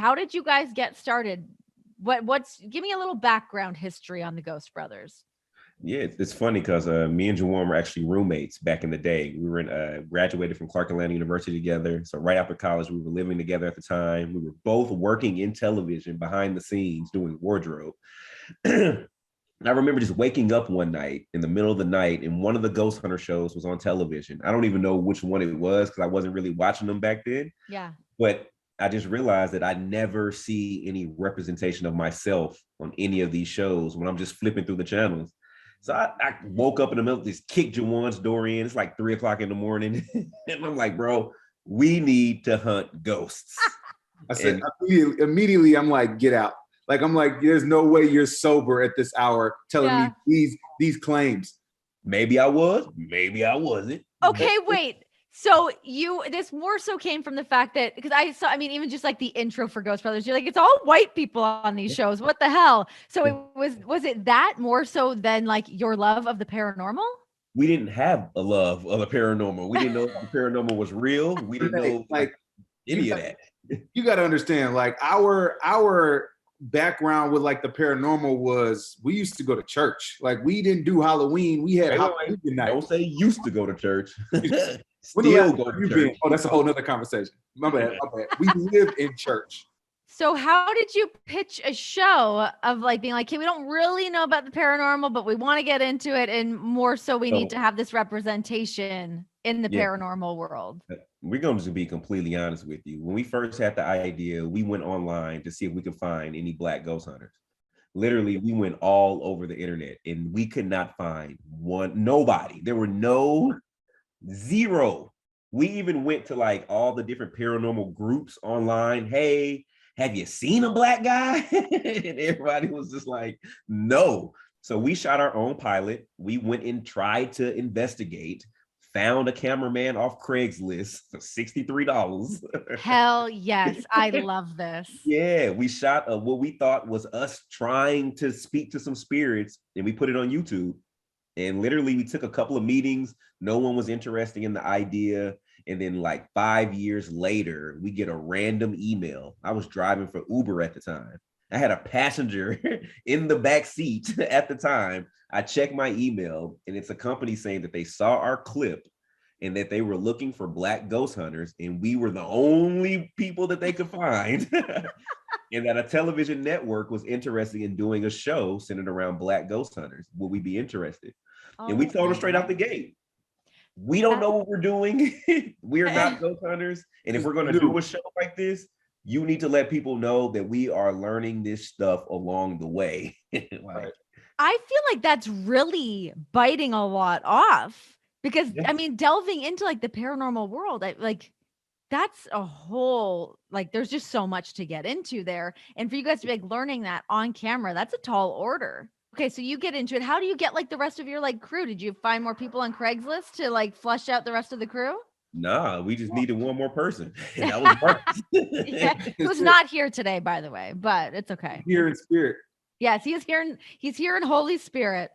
how did you guys get started? Give me a little background history on the Ghost Brothers. Yeah, it's funny because me and Jawan were actually roommates back in the day. We were graduated from Clark Atlanta University together. So right after college, we were living together at the time. We were both working in television behind the scenes doing wardrobe. And I remember just waking up one night in the middle of the night, and one of the Ghost Hunter shows was on television. I don't even know which one it was because I wasn't really watching them back then. Yeah. But I just realized that I never see any representation of myself on any of these shows when I'm just flipping through the channels. So I woke up in the middle, just kicked Jawan's door in. It's like 3:00 in the morning. And I'm like, bro, we need to hunt ghosts. I said, immediately, I'm like, get out. Like, I'm like, there's no way you're sober at this hour telling me these claims. Maybe I was, maybe I wasn't. Okay, wait. So this more so came from the fact that, because even just like the intro for Ghost Brothers, you're like, it's all white people on these shows. What the hell? So was it that more so than like your love of the paranormal? We didn't have a love of the paranormal. We didn't know the paranormal was real. We didn't know like any of that. You got to understand, like our background with like the paranormal was we used to go to church. Like we didn't do Halloween. We had Halloween night. Don't say used to go to church. Still go to church. Oh, that's a whole nother conversation. My bad. We lived in church. So how did you pitch a show of like being like, hey, we don't really know about the paranormal, but we want to get into it, and more so we need to have this representation in the paranormal world? We're going to be completely honest with you. When we first had the idea, we went online to see if we could find any Black ghost hunters. Literally, we went all over the internet and we could not find nobody. There were zero. We even went to like all the different paranormal groups online. Hey, have you seen a Black guy? And everybody was just like, no. So we shot our own pilot. We went and tried to investigate, found a cameraman off Craigslist for $63. Hell yes. I love this. Yeah, we shot what we thought was us trying to speak to some spirits, and we put it on YouTube. And literally, we took a couple of meetings. No one was interested in the idea. And then like 5 years later, we get a random email. I was driving for Uber at the time. I had a passenger in the back seat at the time. I checked my email, and it's a company saying that they saw our clip and that they were looking for Black ghost hunters, and we were the only people that they could find. And that a television network was interested in doing a show centered around Black ghost hunters. Would we be interested? And we told them straight out the gate, we don't know what we're doing. We're not ghost hunters. And if we're going to do a show like this, you need to let people know that we are learning this stuff along the way. Like, I feel like that's really biting a lot off, because I mean, delving into like the paranormal world, that's a whole, like, there's just so much to get into there. And for you guys to be like learning that on camera, that's a tall order. Okay, so you get into it. How do you get like the rest of your like crew? Did you find more people on Craigslist to like flush out the rest of the crew? Nah, we just needed one more person. And that was Mark. Who's not here today, by the way, but it's okay. Here in spirit. Yes, he's here in Holy Spirit.